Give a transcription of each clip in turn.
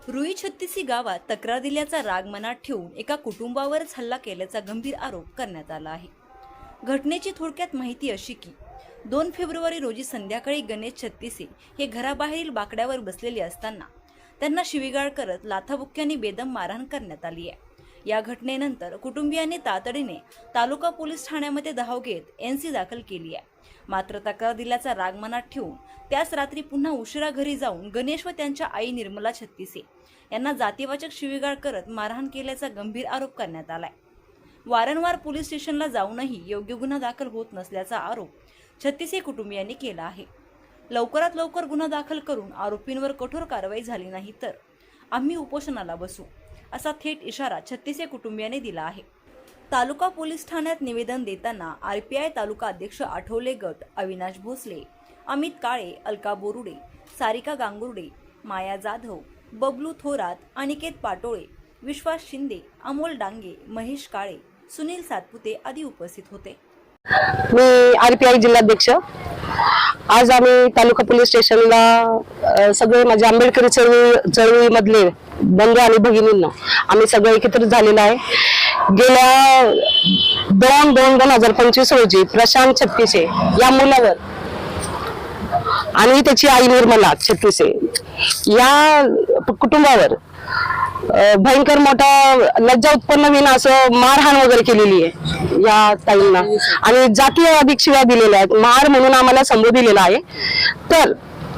रुई छत्तीसी गावात तक्रार दिल्याचा राग मनात ठेवून एका कुटुंबावरच हल्ला केल्याचा गंभीर आरोप करण्यात आला आहे। घटनेची थोडक्यात माहिती अशी की 2 फेब्रुवारी रोजी संध्याकाळी गणेश छत्तीसे हे घराबाहेरील बाकड्यावर बसलेले असताना त्यांना शिवीगाळ करत लाथाबुक्क्यांनी बेदम मारहाण करण्यात आली आहे। या घटनेनंतर कुटुंबियांनी तातडीने तालुका पोलीस ठाण्यामध्ये धाव घेत एनसी दाखल केली आहे। मात्र तक्रार दिल्याचा राग मनात ठेवून त्याच रात्री पुन्हा उशिरा घरी जाऊन गणेश व त्यांच्या आई निर्मला छत्तीसे यांना जातीवाचक शिवीगाळ करत मारहाण केल्याचा गंभीर आरोप करण्यात आलाय। वारंवार पोलीस स्टेशनला जाऊनही योग्य गुन्हा दाखल होत नसल्याचा आरोप छत्तीसे कुटुंबियांनी केला आहे। लवकरात लवकर गुन्हा दाखल करून आरोपींवर कठोर कारवाई झाली नाही तर आम्ही उपोषणाला बसू, असा थेट इशारा छत्तीसे कुटुंबियांनी दिला आहे। तालुका पोलीस ठाण्यात निवेदन देताना आरपीआय तालुका अध्यक्ष आठवले गट, अविनाश भोसले, अमित काळे, अलका बोरुडे, सारिका गांगुर्डे, माया जाधव, बबलू थोरात, अनिकेत पाटोळे, विश्वास शिंदे, अमोल डांगे, महेश काळे, सुनील सातपुते आदी उपस्थित होते। मी आरपीआय जिल्हाध्यक्ष। आज आम्ही तालुका पोलीस स्टेशनला सगळे माझे आंबेडकरी चळवळीमधले बंधू आणि भगिनींना आम्ही सगळे एकत्रित झालेलो आहे। गेल्या 2/2/2025 रोजी प्रशांत छत्तीसे या मुलावर आणि त्याची आई निर्मला छत्तीसे या कुटुंबावर भयंकर मोठा लज्जा उत्पन्न होईन असं मारहाण वगैरे केलेली आहे या ताईंना आणि जातीय अधिक शिव्या दिलेल्या आहेत। मार म्हणून आम्हाला संबोधिलेला आहे। तर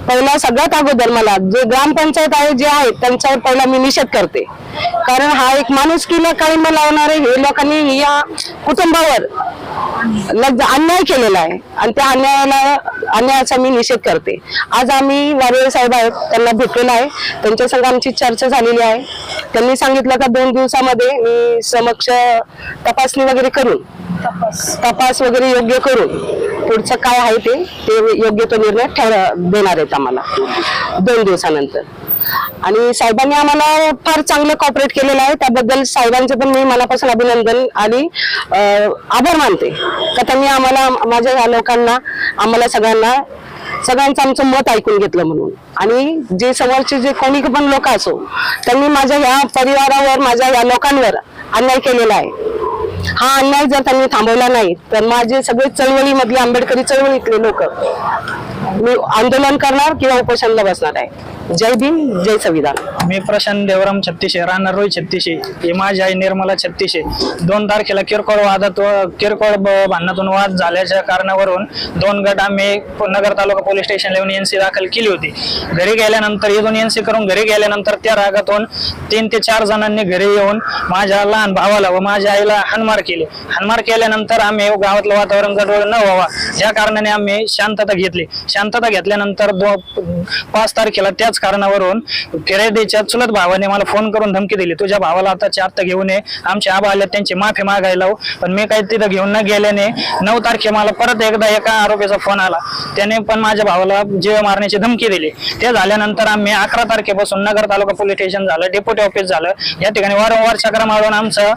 पहिला सगळ्यात अगोदर मला जे ग्रामपंचायत आहे जे आहे त्यांच्यावर पहिला मी निषेध करते, कारण हा एक माणुसकीला काळिंबा लावणारे हे लोकांनी या कुटुंबावर अन्याय केलेला आहे आणि त्या अन्यायाचा मी निषेध करते। आज आम्ही वारवे साहेब आहेत त्यांना भेटलेला आहे, त्यांच्या संग आमची चर्चा झालेली आहे। त्यांनी सांगितलं का 2 दिवसामध्ये मी समक्ष तपासणी वगैरे करून तपास वगैरे योग्य करून पुढचं काय आहे ते योग्य तो निर्णय देणार आहेत आम्हाला 2 दिवसानंतर। आणि साहेबांनी आम्हाला फार चांगलं कॉपरेट केलेलं आहे, त्याबद्दल साहेबांचं पण मी मनापासून अभिनंदन आणि आभार मानते का त्यांनी आम्हाला माझ्या ह्या लोकांना आम्हाला सगळ्यांचं आमचं मत ऐकून घेतलं म्हणून। आणि जे समोरचे जे कोणी पण लोक असो त्यांनी माझ्या ह्या परिवारावर माझ्या ह्या लोकांवर अन्याय केलेला आहे। हा अन्याय जर त्यांनी थांबवला नाही तर माझे सगळे चळवळीमधले आंबेडकरी चळवळीतले लोक मी आंदोलन करणार किंवा उपोषणाला बसणार आहे। जय भीम, जय संविधान। मी प्रशांत देवराम छत्तीसे, राहणार रोई छत्तीसे, हे माझी आई निर्मला छत्तीसे 2 तारखेला किरकोळ भांडणातून वाद झाल्याच्या कारणावरून 2 गट आम्ही नगर तालुका पोलीस स्टेशनला येऊन एनसी दाखल केली होती। घरी गेल्यानंतर इथून एनसी करून घरी गेल्यानंतर त्या रागातून 3 ते 4 जणांनी घरी येऊन माझ्या लहान भावाला व माझ्या आईला हाणमार केली। हाणमार केल्यानंतर आम्ही गावातलं वातावरण गडबड न व्हावा या कारणाने आम्ही शांतता घेतली। शांतता घेतल्यानंतर 5 तारखेला त्याच कारणावरून फिरायदेच्या चुलत भावाने मला फोन करून धमकी दिली, तुझ्या भावाला आता घेऊन ये, आमचे आबा आले त्यांची माफी मागायला। पण मी काही तिथं घेऊन न गेल्याने 9 तारखे मला परत एकदा एका आरोपीचा फोन आला, त्याने पण माझ्या भावाला जीव मारण्याची धमकी दिली। ते झाल्यानंतर आम्ही 11 तारखेपासून नगर तालुका पोलीस स्टेशन झालं, डेप्युटी ऑफिस झालं, या ठिकाणी वारंवार चक्रा मारून आमचा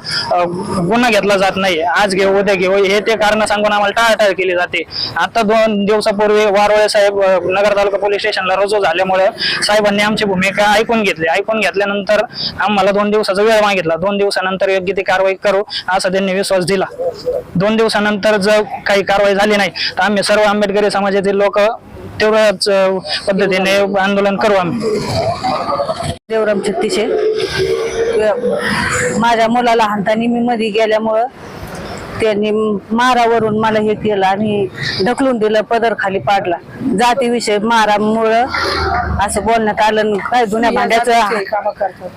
गुन्हा घेतला जात नाही। आज घेऊ उद्या घेऊ हे ते कारण सांगून आम्हाला टाळाटाळ केली जाते। आता 2 दिवसापूर्वी वारवळे साहेब नगर तालुका पोलीस स्टेशनला रुजू झाल्यामुळे साहेबांनी आमची भूमिका ऐकून घेतली। ऐकून घेतल्यानंतर आम्हाला 2 दिवसाचा वेळ मागितला। 2 दिवसानंतर योग्य ती कारवाई करू असा त्यांनी विश्वास दिला। 2 दिवसानंतर जर काही कारवाई झाली नाही तर आम्ही सर्व आंबेडकरी समाजातील लोक तेवढ्याच पद्धतीने आंदोलन करू। आम्ही देवराम छत्तीसे, माझ्या मुलाला हाणताना मी मध्ये गेल्यामुळं त्यांनी मारावरून मला हे केलं आणि ढकलून दिलं, पदर खाली पाडला। जातीविषयी मारामुळं असं बोलण्यात आलं, काय जुन्या भांड्याचं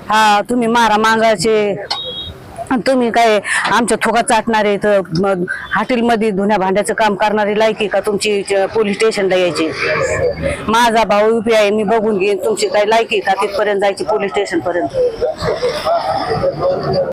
हा तुम्ही मारा मागायचे, तुम्ही काय आमच्या थोका चाटणारे, तर हॉटेलमध्ये धुण्या भांड्याचं काम करणारी लायकी का तुमची पोलीस स्टेशनला यायची? माझा भाऊ उभी आहे, मी बघून घेईन तुमची काय लायकी का तिथपर्यंत जायची पोलीस स्टेशन पर्यंत।